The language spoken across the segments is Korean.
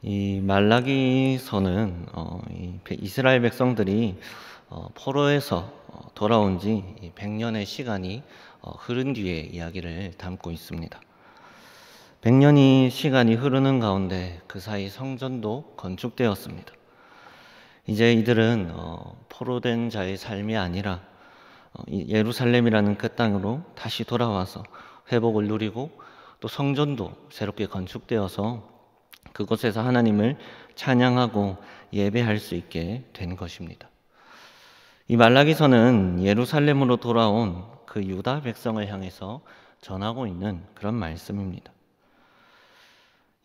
이 말라기서는 이스라엘 백성들이 포로에서 돌아온 지 100년의 시간이 흐른 뒤의 이야기를 담고 있습니다. 100년이 시간이 흐르는 가운데 그 사이 성전도 건축되었습니다. 이제 이들은 포로된 자의 삶이 아니라 예루살렘이라는 그 땅으로 다시 돌아와서 회복을 누리고 또 성전도 새롭게 건축되어서 그곳에서 하나님을 찬양하고 예배할 수 있게 된 것입니다. 이 말라기서는 예루살렘으로 돌아온 그 유다 백성을 향해서 전하고 있는 그런 말씀입니다.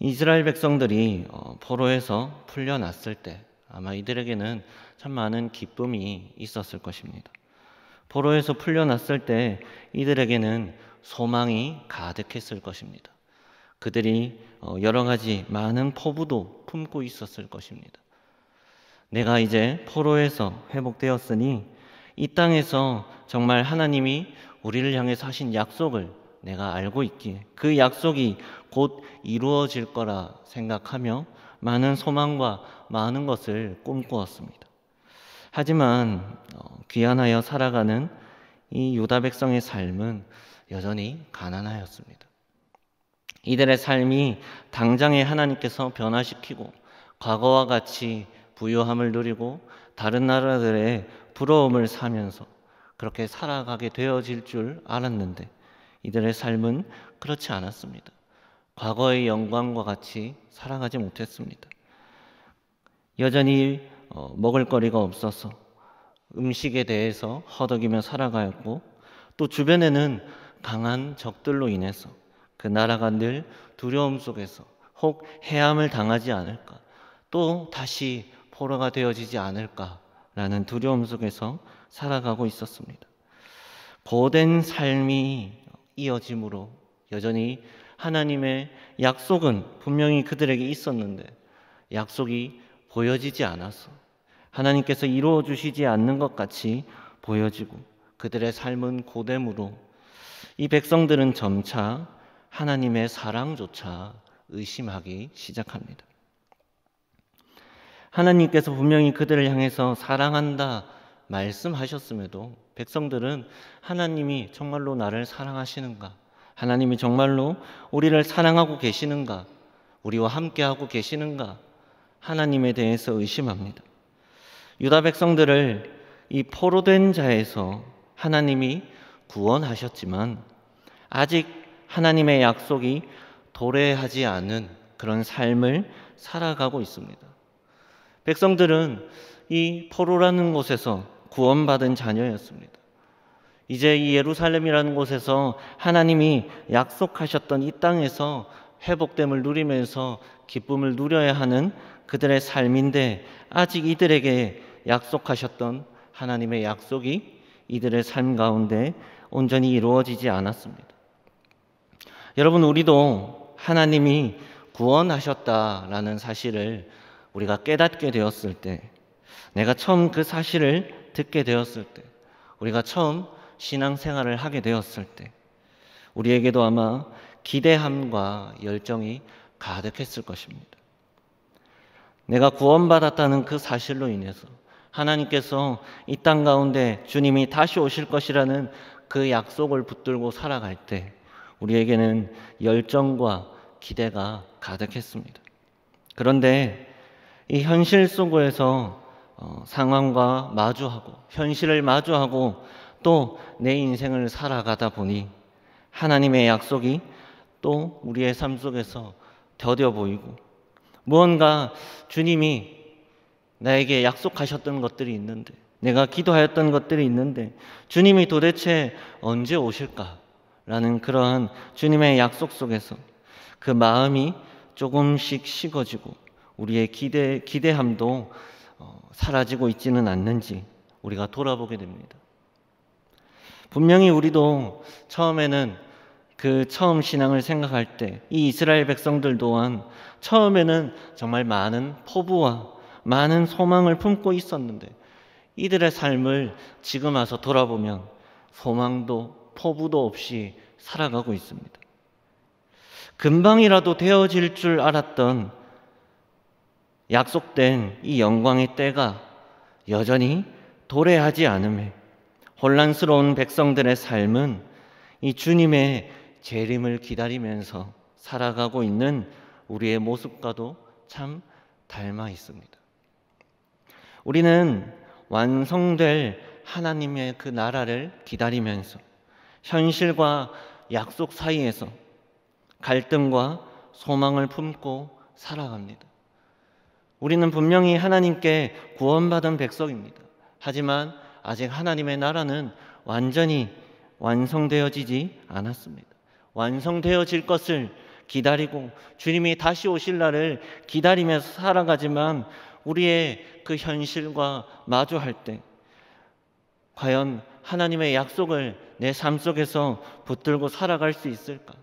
이스라엘 백성들이 포로에서 풀려났을 때 아마 이들에게는 참 많은 기쁨이 있었을 것입니다. 포로에서 풀려났을 때 이들에게는 소망이 가득했을 것입니다. 그들이 여러 가지 많은 포부도 품고 있었을 것입니다. 내가 이제 포로에서 회복되었으니 이 땅에서 정말 하나님이 우리를 향해서 하신 약속을 내가 알고 있기에 그 약속이 곧 이루어질 거라 생각하며 많은 소망과 많은 것을 꿈꾸었습니다. 하지만 귀환하여 살아가는 이 유다 백성의 삶은 여전히 가난하였습니다. 이들의 삶이 당장에 하나님께서 변화시키고 과거와 같이 부유함을 누리고 다른 나라들의 부러움을 사면서 그렇게 살아가게 되어질 줄 알았는데 이들의 삶은 그렇지 않았습니다. 과거의 영광과 같이 살아가지 못했습니다. 여전히 먹을 거리가 없어서 음식에 대해서 허덕이며 살아가였고 또 주변에는 강한 적들로 인해서 그 나라가 늘 두려움 속에서 혹 해함을 당하지 않을까 또 다시 포로가 되어지지 않을까라는 두려움 속에서 살아가고 있었습니다. 고된 삶이 이어짐으로 여전히 하나님의 약속은 분명히 그들에게 있었는데 약속이 보여지지 않아서 하나님께서 이루어 주시지 않는 것 같이 보여지고 그들의 삶은 고됨으로 이 백성들은 점차 하나님의 사랑조차 의심하기 시작합니다. 하나님께서 분명히 그들을 향해서 사랑한다 말씀하셨음에도 백성들은 하나님이 정말로 나를 사랑하시는가? 하나님이 정말로 우리를 사랑하고 계시는가? 우리와 함께하고 계시는가? 하나님에 대해서 의심합니다. 유다 백성들을 이 포로된 자에서 하나님이 구원하셨지만 아직 하나님의 약속이 도래하지 않은 그런 삶을 살아가고 있습니다. 백성들은 이 포로라는 곳에서 구원받은 자녀였습니다. 이제 이 예루살렘이라는 곳에서 하나님이 약속하셨던 이 땅에서 회복됨을 누리면서 기쁨을 누려야 하는 그들의 삶인데 아직 이들에게 약속하셨던 하나님의 약속이 이들의 삶 가운데 온전히 이루어지지 않았습니다. 여러분, 우리도 하나님이 구원하셨다라는 사실을 우리가 깨닫게 되었을 때, 내가 처음 그 사실을 듣게 되었을 때, 우리가 처음 신앙생활을 하게 되었을 때 우리에게도 아마 기대함과 열정이 가득했을 것입니다. 내가 구원받았다는 그 사실로 인해서 하나님께서 이 땅 가운데 주님이 다시 오실 것이라는 그 약속을 붙들고 살아갈 때 우리에게는 열정과 기대가 가득했습니다. 그런데 이 현실 속에서 상황과 마주하고 현실을 마주하고 또 내 인생을 살아가다 보니 하나님의 약속이 또 우리의 삶 속에서 더뎌 보이고 무언가 주님이 나에게 약속하셨던 것들이 있는데 내가 기도하였던 것들이 있는데 주님이 도대체 언제 오실까라는 그러한 주님의 약속 속에서 그 마음이 조금씩 식어지고 우리의 기대함도 사라지고 있지는 않는지 우리가 돌아보게 됩니다. 분명히 우리도 처음에는 그 처음 신앙을 생각할 때 이 이스라엘 백성들 또한 처음에는 정말 많은 포부와 많은 소망을 품고 있었는데 이들의 삶을 지금 와서 돌아보면 소망도 포부도 없이 살아가고 있습니다. 금방이라도 되어질 줄 알았던 약속된 이 영광의 때가 여전히 도래하지 않음에 혼란스러운 백성들의 삶은 이 주님의 재림을 기다리면서 살아가고 있는 우리의 모습과도 참 닮아 있습니다. 우리는 완성될 하나님의 그 나라를 기다리면서 현실과 약속 사이에서 갈등과 소망을 품고 살아갑니다. 우리는 분명히 하나님께 구원받은 백성입니다. 하지만 아직 하나님의 나라는 완전히 완성되어지지 않았습니다. 완성되어질 것을 기다리고 주님이 다시 오실 날을 기다리면서 살아가지만 우리의 그 현실과 마주할 때 과연 하나님의 약속을 내 삶 속에서 붙들고 살아갈 수 있을까?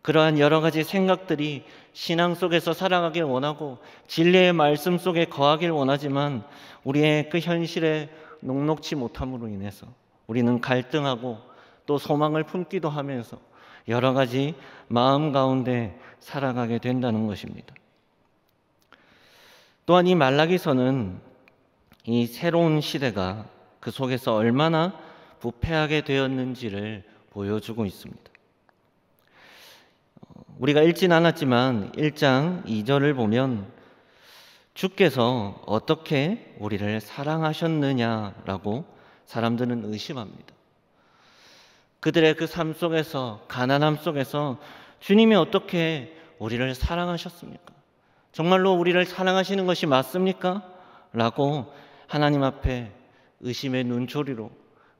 그러한 여러 가지 생각들이 신앙 속에서 살아가길 원하고 진리의 말씀 속에 거하길 원하지만 우리의 그 현실에 녹록지 못함으로 인해서 우리는 갈등하고 또 소망을 품기도 하면서 여러 가지 마음 가운데 살아가게 된다는 것입니다. 또한 이 말라기서는 이 새로운 시대가 그 속에서 얼마나 부패하게 되었는지를 보여주고 있습니다. 우리가 읽진 않았지만 1장 2절을 보면 주께서 어떻게 우리를 사랑하셨느냐라고 사람들은 의심합니다. 그들의 그 삶 속에서, 가난함 속에서 주님이 어떻게 우리를 사랑하셨습니까? 정말로 우리를 사랑하시는 것이 맞습니까? 라고 하나님 앞에 의심의 눈초리로,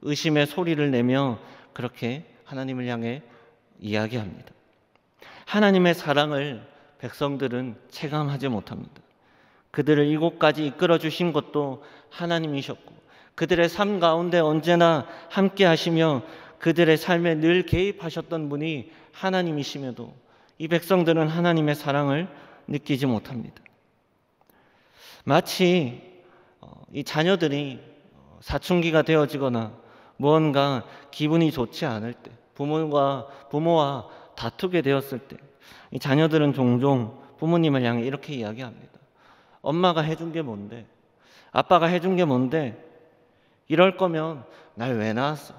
의심의 소리를 내며 그렇게 하나님을 향해 이야기합니다. 하나님의 사랑을 백성들은 체감하지 못합니다. 그들을 이곳까지 이끌어 주신 것도 하나님이셨고 그들의 삶 가운데 언제나 함께 하시며 그들의 삶에 늘 개입하셨던 분이 하나님이심에도 이 백성들은 하나님의 사랑을 느끼지 못합니다. 마치 이 자녀들이 사춘기가 되어지거나 무언가 기분이 좋지 않을 때 부모와 다투게 되었을 때 이 자녀들은 종종 부모님을 향해 이렇게 이야기합니다. 엄마가 해준 게 뭔데? 아빠가 해준 게 뭔데? 이럴 거면 날 왜 낳았어?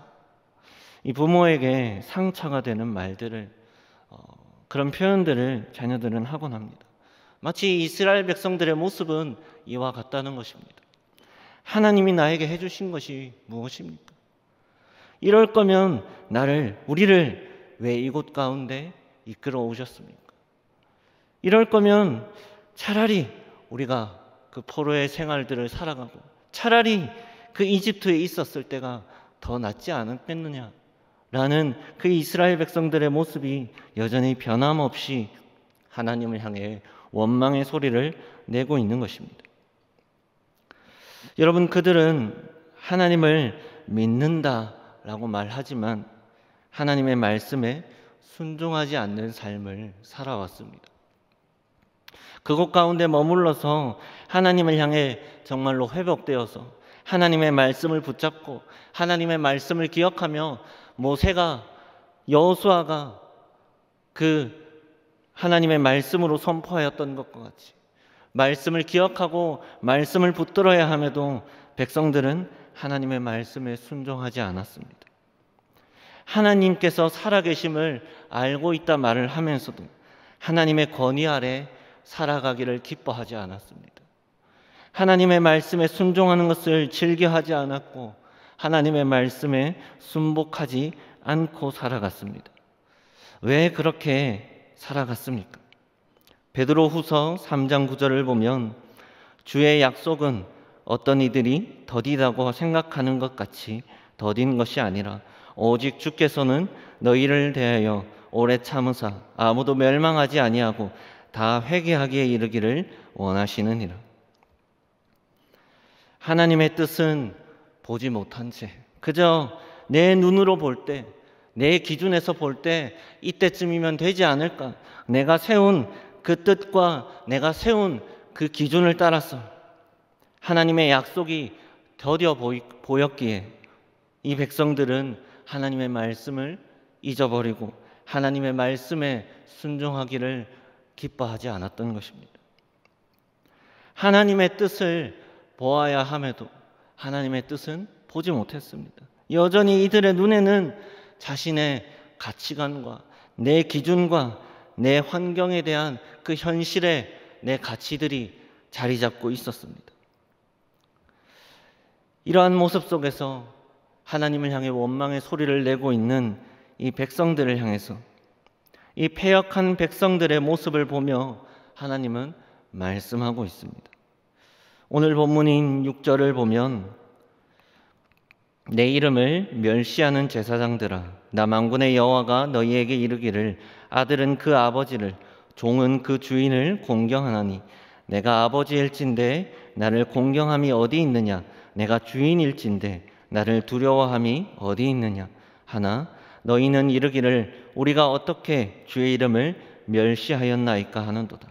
이 부모에게 상처가 되는 말들을 그런 표현들을 자녀들은 하곤 합니다. 마치 이스라엘 백성들의 모습은 이와 같다는 것입니다. 하나님이 나에게 해주신 것이 무엇입니까? 이럴 거면 우리를 왜 이곳 가운데 이끌어 오셨습니까? 이럴 거면 차라리 우리가 그 포로의 생활들을 살아가고 차라리 그 이집트에 있었을 때가 더 낫지 않았겠느냐 라는 그 이스라엘 백성들의 모습이 여전히 변함없이 하나님을 향해 원망의 소리를 내고 있는 것입니다. 여러분, 그들은 하나님을 믿는다라고 말하지만 하나님의 말씀에 순종하지 않는 삶을 살아왔습니다. 그곳 가운데 머물러서 하나님을 향해 정말로 회복되어서 하나님의 말씀을 붙잡고 하나님의 말씀을 기억하며 모세가 여호수아가 그 하나님의 말씀으로 선포하였던 것과 같이 말씀을 기억하고 말씀을 붙들어야 함에도 백성들은 하나님의 말씀에 순종하지 않았습니다. 하나님께서 살아계심을 알고 있다 말을 하면서도 하나님의 권위 아래 살아가기를 기뻐하지 않았습니다. 하나님의 말씀에 순종하는 것을 즐겨하지 않았고 하나님의 말씀에 순복하지 않고 살아갔습니다. 왜 그렇게 살아갔습니까? 베드로후서 3장 9절을 보면 주의 약속은 어떤 이들이 더디다고 생각하는 것 같이 더딘 것이 아니라 오직 주께서는 너희를 대하여 오래 참으사 아무도 멸망하지 아니하고 다 회개하기에 이르기를 원하시느니라. 하나님의 뜻은 보지 못한 채 그저 내 눈으로 볼 때, 내 기준에서 볼 때 이때쯤이면 되지 않을까? 내가 세운 그 뜻과 내가 세운 그 기준을 따라서 하나님의 약속이 더뎌 보였기에 이 백성들은 하나님의 말씀을 잊어버리고 하나님의 말씀에 순종하기를 기뻐하지 않았던 것입니다. 하나님의 뜻을 보아야 함에도 하나님의 뜻은 보지 못했습니다. 여전히 이들의 눈에는 자신의 가치관과 내 기준과 내 환경에 대한 그 현실의 내 가치들이 자리 잡고 있었습니다. 이러한 모습 속에서 하나님을 향해 원망의 소리를 내고 있는 이 백성들을 향해서 이 패역한 백성들의 모습을 보며 하나님은 말씀하고 있습니다. 오늘 본문인 6절을 보면 내 이름을 멸시하는 제사장들아, 나 만군의 여호와가 너희에게 이르기를 아들은 그 아버지를 종은 그 주인을 공경하나니 내가 아버지일진데 나를 공경함이 어디 있느냐, 내가 주인일진데 나를 두려워함이 어디 있느냐 하나 너희는 이르기를 우리가 어떻게 주의 이름을 멸시하였나이까 하는도다.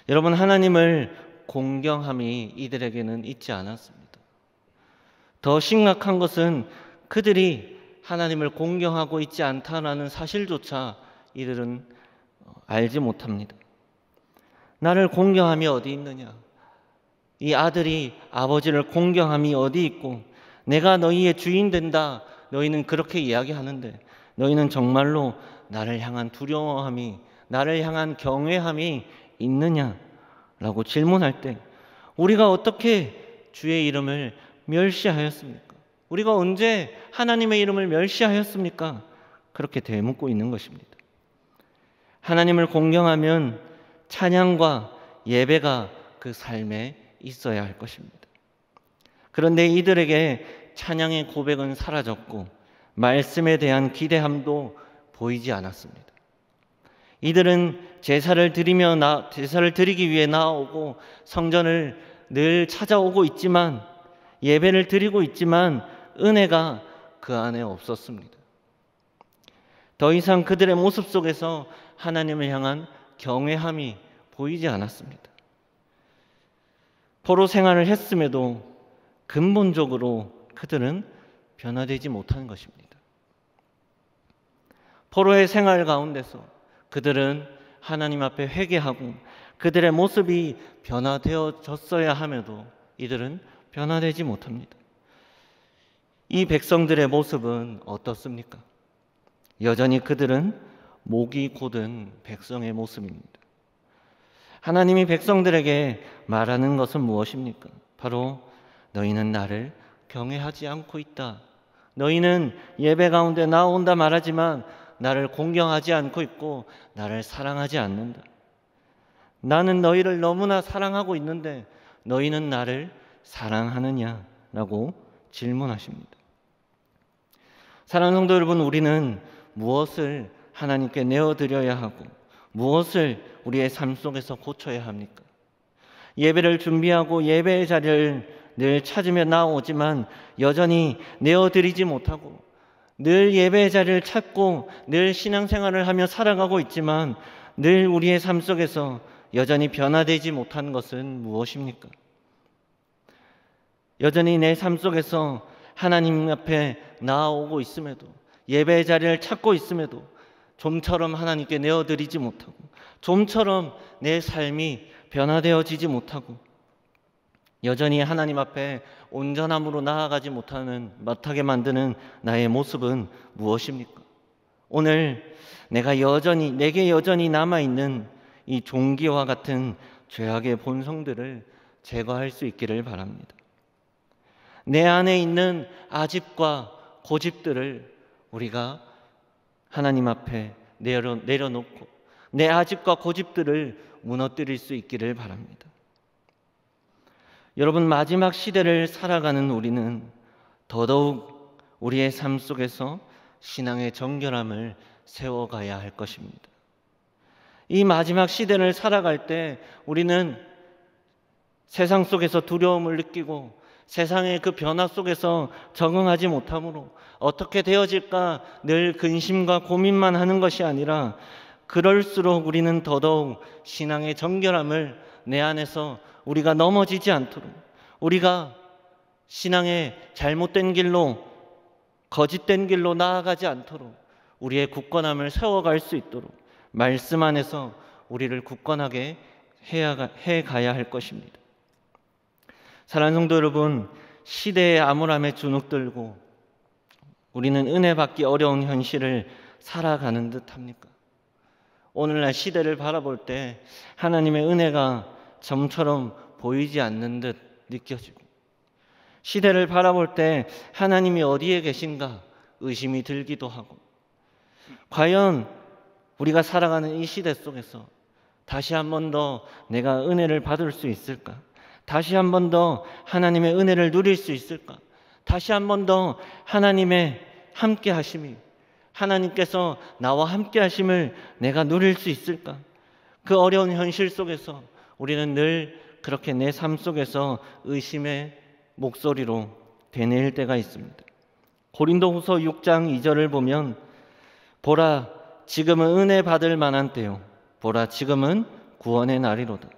여러분, 하나님을 공경함이 이들에게는 있지 않았습니다. 더 심각한 것은 그들이 하나님을 공경하고 있지 않다라는 사실조차 이들은 알지 못합니다. 나를 공경함이 어디 있느냐? 이 아들이 아버지를 공경함이 어디 있고 내가 너희의 주인 된다. 너희는 그렇게 이야기하는데 너희는 정말로 나를 향한 두려워함이, 나를 향한 경외함이 있느냐라고 질문할 때 우리가 어떻게 주의 이름을 멸시하였습니까? 우리가 언제 하나님의 이름을 멸시하였습니까? 그렇게 되묻고 있는 것입니다. 하나님을 공경하면 찬양과 예배가 그 삶에 있어야 할 것입니다. 그런데 이들에게 찬양의 고백은 사라졌고 말씀에 대한 기대함도 보이지 않았습니다. 이들은 제사를 드리기 위해 나아오고 성전을 늘 찾아오고 있지만 예배를 드리고 있지만 은혜가 그 안에 없었습니다. 더 이상 그들의 모습 속에서 하나님을 향한 경외함이 보이지 않았습니다. 포로 생활을 했음에도 근본적으로 그들은 변화되지 못한 것입니다. 포로의 생활 가운데서 그들은 하나님 앞에 회개하고 그들의 모습이 변화되어졌어야 함에도 이들은 변화되지 못합니다. 이 백성들의 모습은 어떻습니까? 여전히 그들은 목이 곧은 백성의 모습입니다. 하나님이 백성들에게 말하는 것은 무엇입니까? 바로 너희는 나를 경외하지 않고 있다. 너희는 예배 가운데 나온다 말하지만 나를 공경하지 않고 있고 나를 사랑하지 않는다. 나는 너희를 너무나 사랑하고 있는데 너희는 나를 사랑하느냐라고 질문하십니다. 사랑하는 성도 여러분, 우리는 무엇을 하나님께 내어드려야 하고 무엇을 우리의 삶 속에서 고쳐야 합니까? 예배를 준비하고 예배의 자리를 늘 찾으며 나오지만 여전히 내어드리지 못하고 늘 예배의 자리를 찾고 늘 신앙생활을 하며 살아가고 있지만 늘 우리의 삶 속에서 여전히 변화되지 못한 것은 무엇입니까? 여전히 내 삶 속에서 하나님 앞에 나아오고 있음에도 예배의 자리를 찾고 있음에도 좀처럼 하나님께 내어드리지 못하고 좀처럼 내 삶이 변화되어지지 못하고 여전히 하나님 앞에 온전함으로 나아가지 못하게 만드는 나의 모습은 무엇입니까? 오늘 내게 여전히 남아있는 이 종기와 같은 죄악의 본성들을 제거할 수 있기를 바랍니다. 내 안에 있는 아집과 고집들을 우리가 하나님 앞에 내려놓고 내 아집과 고집들을 무너뜨릴 수 있기를 바랍니다. 여러분, 마지막 시대를 살아가는 우리는 더더욱 우리의 삶 속에서 신앙의 정결함을 세워가야 할 것입니다. 이 마지막 시대를 살아갈 때 우리는 세상 속에서 두려움을 느끼고 세상의 그 변화 속에서 적응하지 못함으로 어떻게 되어질까 늘 근심과 고민만 하는 것이 아니라 그럴수록 우리는 더더욱 신앙의 정결함을 내 안에서 우리가 넘어지지 않도록 우리가 신앙의 잘못된 길로 거짓된 길로 나아가지 않도록 우리의 굳건함을 세워갈 수 있도록 말씀 안에서 우리를 굳건하게 해가야 할 것입니다. 사랑하는 성도 여러분, 시대의 암울함에 주눅들고 우리는 은혜 받기 어려운 현실을 살아가는 듯 합니까? 오늘날 시대를 바라볼 때 하나님의 은혜가 점처럼 보이지 않는 듯 느껴지고, 시대를 바라볼 때 하나님이 어디에 계신가 의심이 들기도 하고, 과연 우리가 살아가는 이 시대 속에서 다시 한 번 더 내가 은혜를 받을 수 있을까? 다시 한 번 더 하나님의 은혜를 누릴 수 있을까? 다시 한 번 더 하나님의 함께 하심이, 하나님께서 나와 함께 하심을 내가 누릴 수 있을까? 그 어려운 현실 속에서 우리는 늘 그렇게 내 삶 속에서 의심의 목소리로 되뇌일 때가 있습니다. 고린도후서 6장 2절을 보면, 보라 지금은 은혜 받을 만한 때요, 보라 지금은 구원의 날이로다.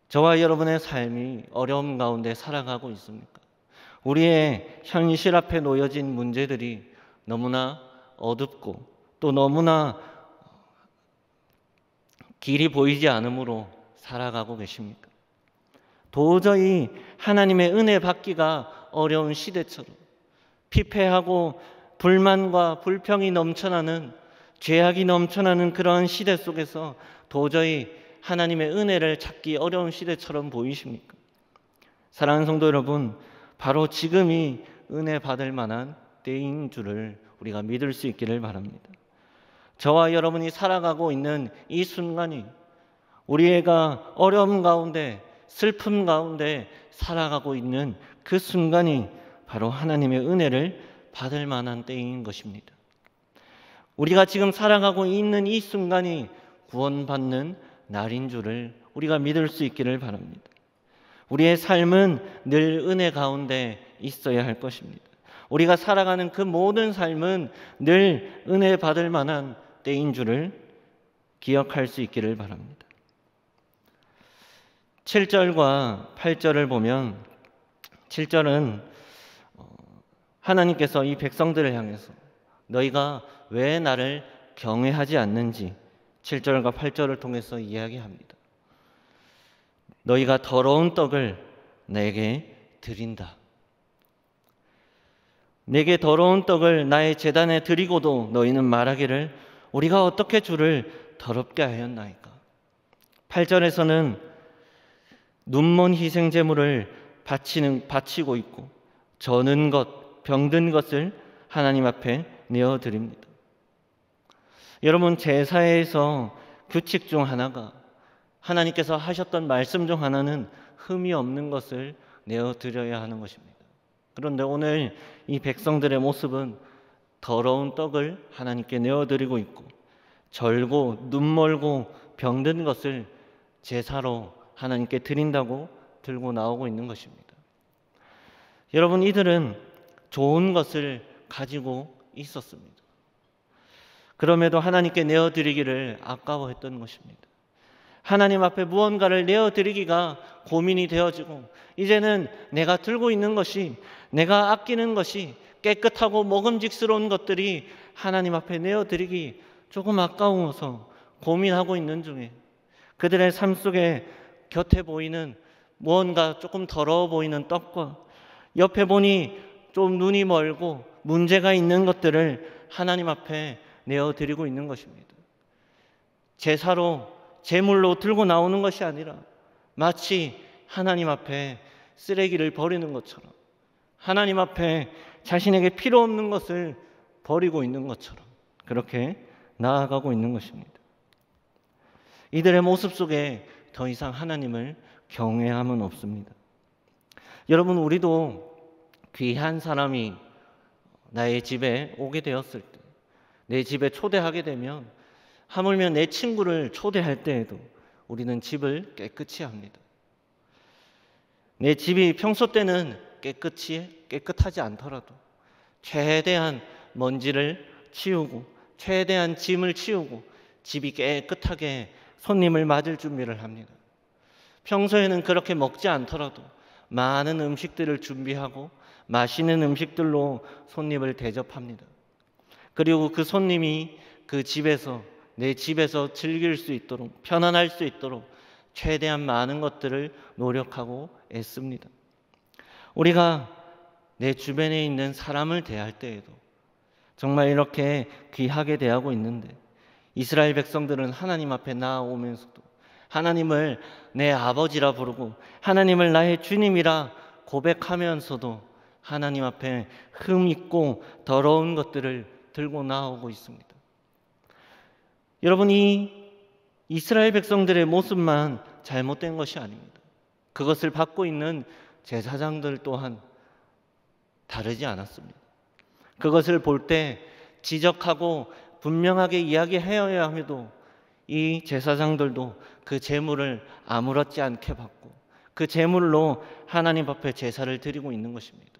저와 여러분의 삶이 어려움 가운데 살아가고 있습니까? 우리의 현실 앞에 놓여진 문제들이 너무나 어둡고 또 너무나 길이 보이지 않으므로 살아가고 계십니까? 도저히 하나님의 은혜 받기가 어려운 시대처럼 피폐하고 불만과 불평이 넘쳐나는, 죄악이 넘쳐나는 그런 시대 속에서 도저히 하나님의 은혜를 찾기 어려운 시대처럼 보이십니까? 사랑하는 성도 여러분, 바로 지금이 은혜 받을 만한 때인 줄을 우리가 믿을 수 있기를 바랍니다. 저와 여러분이 살아가고 있는 이 순간이, 우리가 어려움 가운데, 슬픔 가운데 살아가고 있는 그 순간이 바로 하나님의 은혜를 받을 만한 때인 것입니다. 우리가 지금 살아가고 있는 이 순간이 구원받는 날인 줄을 우리가 믿을 수 있기를 바랍니다. 우리의 삶은 늘 은혜 가운데 있어야 할 것입니다. 우리가 살아가는 그 모든 삶은 늘 은혜 받을 만한 때인 줄을 기억할 수 있기를 바랍니다. 7절과 8절을 보면, 7절은 하나님께서 이 백성들을 향해서 너희가 왜 나를 경외하지 않는지 7절과 8절을 통해서 이야기합니다. 너희가 더러운 떡을 내게 드린다. 내게 더러운 떡을 나의 제단에 드리고도 너희는 말하기를 우리가 어떻게 주를 더럽게 하였나이까. 8절에서는 눈먼 희생 제물을 바치고 있고 저는 것, 병든 것을 하나님 앞에 내어드립니다. 여러분, 제사에서 규칙 중 하나가, 하나님께서 하셨던 말씀 중 하나는 흠이 없는 것을 내어드려야 하는 것입니다. 그런데 오늘 이 백성들의 모습은 더러운 떡을 하나님께 내어드리고 있고, 절고 눈멀고 병든 것을 제사로 하나님께 드린다고 들고 나오고 있는 것입니다. 여러분, 이들은 좋은 것을 가지고 있었습니다. 그럼에도 하나님께 내어드리기를 아까워했던 것입니다. 하나님 앞에 무언가를 내어드리기가 고민이 되어지고, 이제는 내가 들고 있는 것이, 내가 아끼는 것이 깨끗하고 먹음직스러운 것들이 하나님 앞에 내어드리기 조금 아까워서 고민하고 있는 중에, 그들의 삶 속에 곁에 보이는 무언가 조금 더러워 보이는 떡과 옆에 보니 좀 눈이 멀고 문제가 있는 것들을 하나님 앞에 내어드리고 있는 것입니다. 제사로, 제물로 들고 나오는 것이 아니라 마치 하나님 앞에 쓰레기를 버리는 것처럼, 하나님 앞에 자신에게 필요 없는 것을 버리고 있는 것처럼 그렇게 나아가고 있는 것입니다. 이들의 모습 속에 더 이상 하나님을 경외함은 없습니다. 여러분, 우리도 귀한 사람이 나의 집에 오게 되었을 때, 내 집에 초대하게 되면, 하물며 내 친구를 초대할 때에도 우리는 집을 깨끗이 합니다. 내 집이 평소 때는 깨끗하지 않더라도 최대한 먼지를 치우고 최대한 짐을 치우고 집이 깨끗하게 손님을 맞을 준비를 합니다. 평소에는 그렇게 먹지 않더라도 많은 음식들을 준비하고 맛있는 음식들로 손님을 대접합니다. 그리고 그 손님이 그 집에서 내 집에서 즐길 수 있도록, 편안할 수 있도록 최대한 많은 것들을 노력하고 애씁니다. 우리가 내 주변에 있는 사람을 대할 때에도 정말 이렇게 귀하게 대하고 있는데, 이스라엘 백성들은 하나님 앞에 나아오면서도 하나님을 내 아버지라 부르고 하나님을 나의 주님이라 고백하면서도 하나님 앞에 흠 있고 더러운 것들을 들고 나오고 있습니다. 여러분이 이스라엘 백성들의 모습만 잘못된 것이 아닙니다. 그것을 받고 있는 제사장들 또한 다르지 않았습니다. 그것을 볼 때 지적하고 분명하게 이야기해야 함에도 이 제사장들도 그 제물을 아무렇지 않게 받고 그 제물로 하나님 앞에 제사를 드리고 있는 것입니다.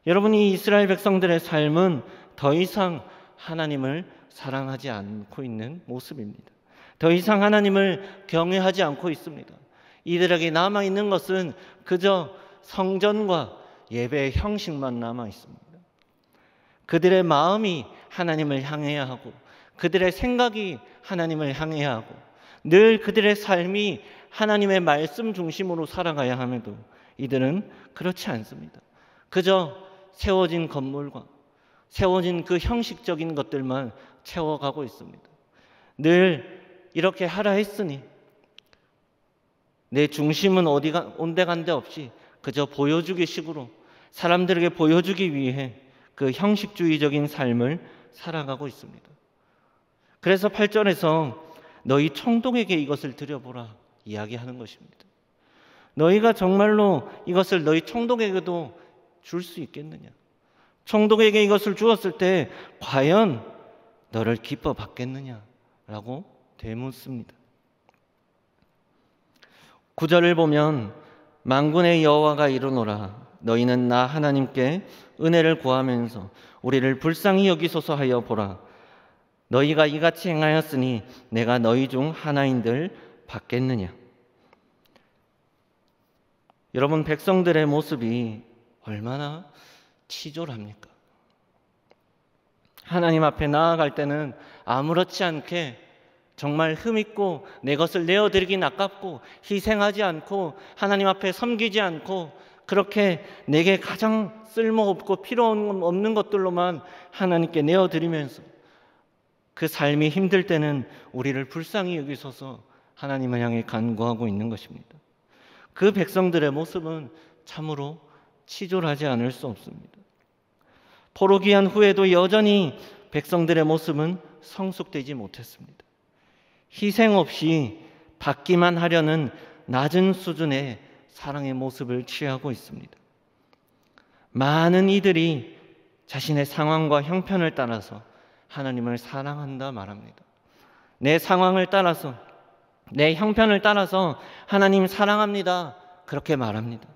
여러분이 이스라엘 백성들의 삶은 더 이상 하나님을 사랑하지 않고 있는 모습입니다. 더 이상 하나님을 경외하지 않고 있습니다. 이들에게 남아있는 것은 그저 성전과 예배의 형식만 남아 있습니다. 그들의 마음이 하나님을 향해야 하고 그들의 생각이 하나님을 향해야 하고 늘 그들의 삶이 하나님의 말씀 중심으로 살아가야 함에도 이들은 그렇지 않습니다. 그저 세워진 건물과 세워진 그 형식적인 것들만 채워가고 있습니다. 늘 이렇게 하라 했으니 내 중심은 온데간데 없이 그저 보여주기 식으로 사람들에게 보여주기 위해 그 형식주의적인 삶을 살아가고 있습니다. 그래서 8절에서 너희 총독에게 이것을 드려보라 이야기하는 것입니다. 너희가 정말로 이것을 너희 총독에게도 줄 수 있겠느냐? 총독에게 이것을 주었을 때 과연 너를 기뻐 받겠느냐라고 되묻습니다. 9절을 보면 만군의 여호와가 이르노라 너희는 나 하나님께 은혜를 구하면서 우리를 불쌍히 여기소서 하여 보라. 너희가 이같이 행하였으니 내가 너희 중 하나인들 받겠느냐. 여러분, 백성들의 모습이 얼마나 치졸합니까? 하나님 앞에 나아갈 때는 아무렇지 않게 정말 흠있고 내 것을 내어드리긴 아깝고 희생하지 않고 하나님 앞에 섬기지 않고 그렇게 내게 가장 쓸모없고 필요 없는 것들로만 하나님께 내어드리면서 그 삶이 힘들 때는 우리를 불쌍히 여기소서 하나님을 향해 간구하고 있는 것입니다. 그 백성들의 모습은 참으로 치졸하지 않을 수 없습니다. 포로기한 후에도 여전히 백성들의 모습은 성숙되지 못했습니다. 희생 없이 받기만 하려는 낮은 수준의 사랑의 모습을 취하고 있습니다. 많은 이들이 자신의 상황과 형편을 따라서 하나님을 사랑한다 말합니다. 내 상황을 따라서 내 형편을 따라서 하나님 사랑합니다 그렇게 말합니다.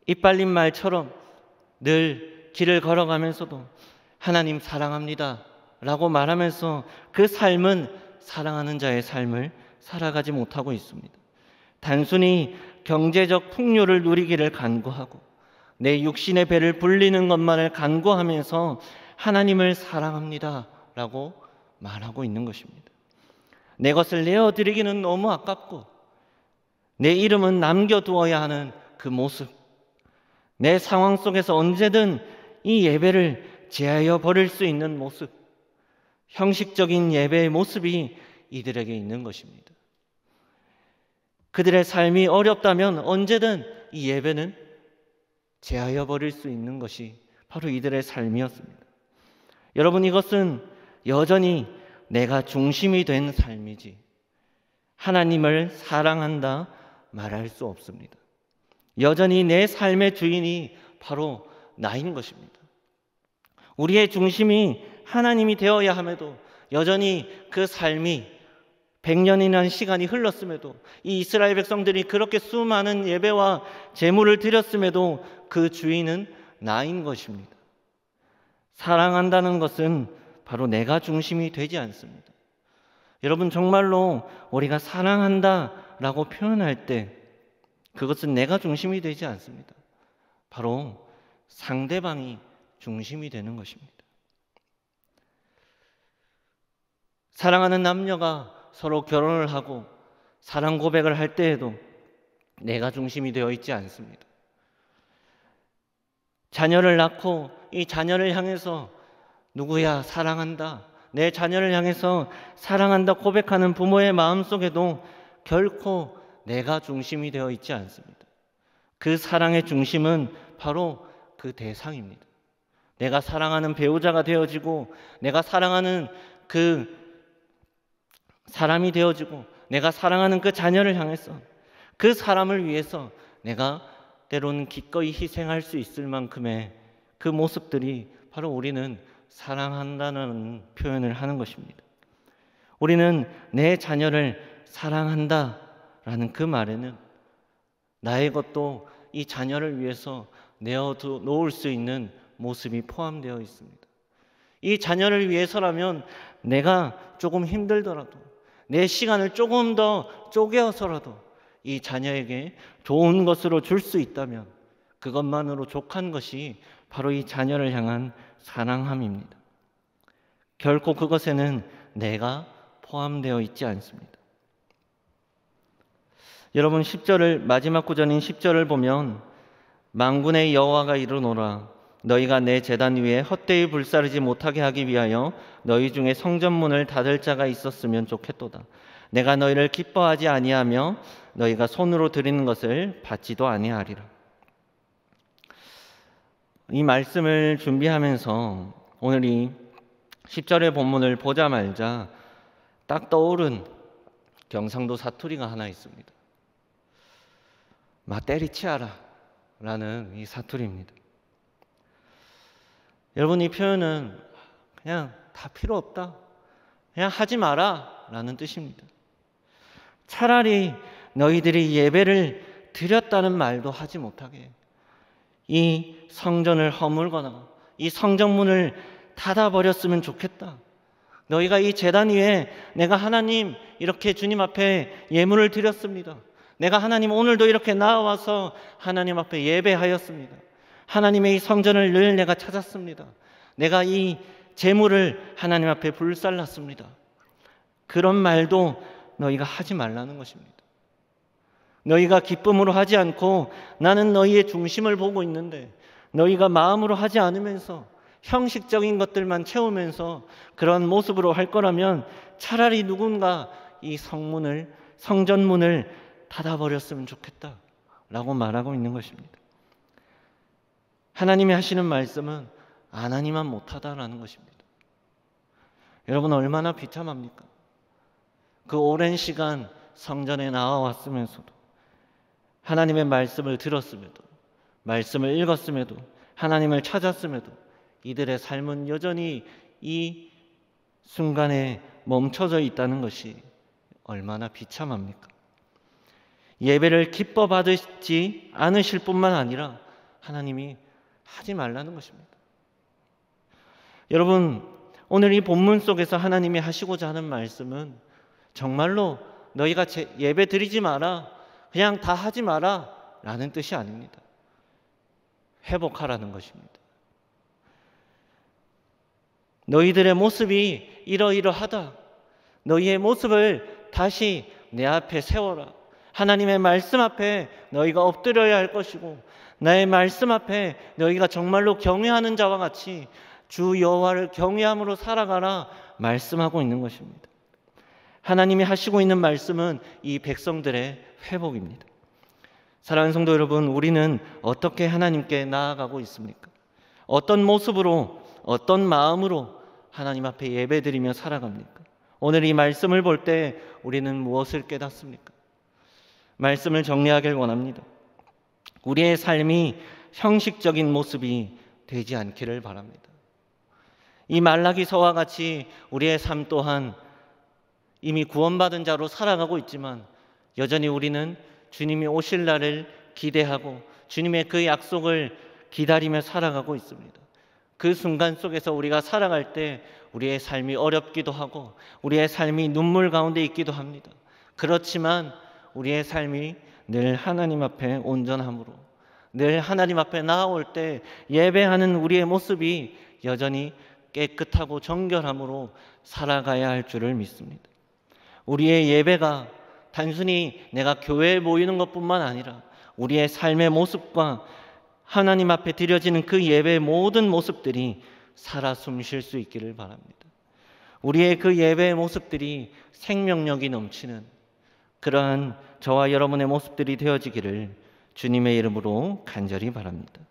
이빨린 말처럼 늘 길을 걸어가면서도 하나님 사랑합니다 라고 말하면서 그 삶은 사랑하는 자의 삶을 살아가지 못하고 있습니다. 단순히 경제적 풍요를 누리기를 간구하고 내 육신의 배를 불리는 것만을 간구하면서 하나님을 사랑합니다 라고 말하고 있는 것입니다. 내 것을 내어드리기는 너무 아깝고 내 이름은 남겨두어야 하는 그 모습, 내 상황 속에서 언제든 이 예배를 제하여 버릴 수 있는 모습, 형식적인 예배의 모습이 이들에게 있는 것입니다. 그들의 삶이 어렵다면 언제든 이 예배는 제하여 버릴 수 있는 것이 바로 이들의 삶이었습니다. 여러분, 이것은 여전히 내가 중심이 된 삶이지 하나님을 사랑한다 말할 수 없습니다. 여전히 내 삶의 주인이 바로 나인 것입니다. 우리의 중심이 하나님이 되어야 함에도 여전히 그 삶이 100년이라는 시간이 흘렀음에도 이 이스라엘 백성들이 그렇게 수많은 예배와 제물을 드렸음에도 그 주인은 나인 것입니다. 사랑한다는 것은 바로 내가 중심이 되지 않습니다. 여러분, 정말로 우리가 사랑한다라고 표현할 때 그것은 내가 중심이 되지 않습니다. 바로 상대방이 중심이 되는 것입니다. 사랑하는 남녀가 서로 결혼을 하고 사랑 고백을 할 때에도 내가 중심이 되어 있지 않습니다. 자녀를 낳고 이 자녀를 향해서 누구야 사랑한다, 내 자녀를 향해서 사랑한다 고백하는 부모의 마음속에도 결코 내가 중심이 되어 있지 않습니다. 그 사랑의 중심은 바로 그 대상입니다. 내가 사랑하는 배우자가 되어지고, 내가 사랑하는 그 사람이 되어지고, 내가 사랑하는 그 자녀를 향해서, 그 사람을 위해서 내가 때로는 기꺼이 희생할 수 있을 만큼의 그 모습들이 바로 우리는 사랑한다는 표현을 하는 것입니다. 우리는 내 자녀를 사랑한다라는 그 말에는 나의 것도 이 자녀를 위해서 내어놓을 수 있는 모습이 포함되어 있습니다. 이 자녀를 위해서라면 내가 조금 힘들더라도, 내 시간을 조금 더 쪼개어서라도 이 자녀에게 좋은 것으로 줄 수 있다면 그것만으로 족한 것이 바로 이 자녀를 향한 사랑함입니다. 결코 그것에는 내가 포함되어 있지 않습니다. 여러분, 10절을, 마지막 구절인 10절을 보면 만군의 여호와가 이르노라, 너희가 내 제단 위에 헛되이 불사르지 못하게 하기 위하여 너희 중에 성전문을 닫을 자가 있었으면 좋겠도다. 내가 너희를 기뻐하지 아니하며 너희가 손으로 드리는 것을 받지도 아니하리라. 이 말씀을 준비하면서 오늘 이 10절의 본문을 보자마자 딱 떠오른 경상도 사투리가 하나 있습니다. 마 때리치아라 라는 이 사투리입니다. 여러분, 이 표현은 그냥 다 필요 없다, 그냥 하지 마라 라는 뜻입니다. 차라리 너희들이 예배를 드렸다는 말도 하지 못하게, 이 성전을 허물거나 이 성전문을 닫아버렸으면 좋겠다. 너희가 이 제단 위에 내가 하나님 이렇게 주님 앞에 예물을 드렸습니다. 내가 하나님 오늘도 이렇게 나와서 하나님 앞에 예배하였습니다. 하나님의 이 성전을 늘 내가 찾았습니다. 내가 이 제물을 하나님 앞에 불살랐습니다. 그런 말도 너희가 하지 말라는 것입니다. 너희가 기쁨으로 하지 않고 나는 너희의 중심을 보고 있는데, 너희가 마음으로 하지 않으면서 형식적인 것들만 채우면서 그런 모습으로 할 거라면 차라리 누군가 이 성전문을 닫아버렸으면 좋겠다라고 말하고 있는 것입니다. 하나님이 하시는 말씀은 안 하니만 못하다라는 것입니다. 여러분, 얼마나 비참합니까? 그 오랜 시간 성전에 나와왔으면서도, 하나님의 말씀을 들었음에도, 말씀을 읽었음에도, 하나님을 찾았음에도 이들의 삶은 여전히 이 순간에 멈춰져 있다는 것이 얼마나 비참합니까? 예배를 기뻐 받으시지 않으실 뿐만 아니라 하나님이 하지 말라는 것입니다. 여러분, 오늘 이 본문 속에서 하나님이 하시고자 하는 말씀은 정말로 너희가 예배 드리지 마라, 그냥 다 하지 마라 라는 뜻이 아닙니다. 회복하라는 것입니다. 너희들의 모습이 이러이러하다, 너희의 모습을 다시 내 앞에 세워라. 하나님의 말씀 앞에 너희가 엎드려야 할 것이고, 나의 말씀 앞에 너희가 정말로 경외하는 자와 같이 주 여호와를 경외함으로 살아가라 말씀하고 있는 것입니다. 하나님이 하시고 있는 말씀은 이 백성들의 회복입니다. 사랑하는 성도 여러분, 우리는 어떻게 하나님께 나아가고 있습니까? 어떤 모습으로, 어떤 마음으로 하나님 앞에 예배드리며 살아갑니까? 오늘 이 말씀을 볼 때 우리는 무엇을 깨닫습니까? 말씀을 정리하길 원합니다. 우리의 삶이 형식적인 모습이 되지 않기를 바랍니다. 이 말라기서와 같이 우리의 삶 또한 이미 구원받은 자로 살아가고 있지만 여전히 우리는 주님이 오실 날을 기대하고 주님의 그 약속을 기다리며 살아가고 있습니다. 그 순간 속에서 우리가 살아갈 때 우리의 삶이 어렵기도 하고 우리의 삶이 눈물 가운데 있기도 합니다. 그렇지만 우리의 삶이 늘 하나님 앞에 온전함으로, 늘 하나님 앞에 나아올 때 예배하는 우리의 모습이 여전히 깨끗하고 정결함으로 살아가야 할 줄을 믿습니다. 우리의 예배가 단순히 내가 교회에 모이는 것뿐만 아니라 우리의 삶의 모습과 하나님 앞에 드려지는 그 예배의 모든 모습들이 살아 숨쉴 수 있기를 바랍니다. 우리의 그 예배의 모습들이 생명력이 넘치는 그러한 저와 여러분의 모습들이 되어지기를 주님의 이름으로 간절히 바랍니다.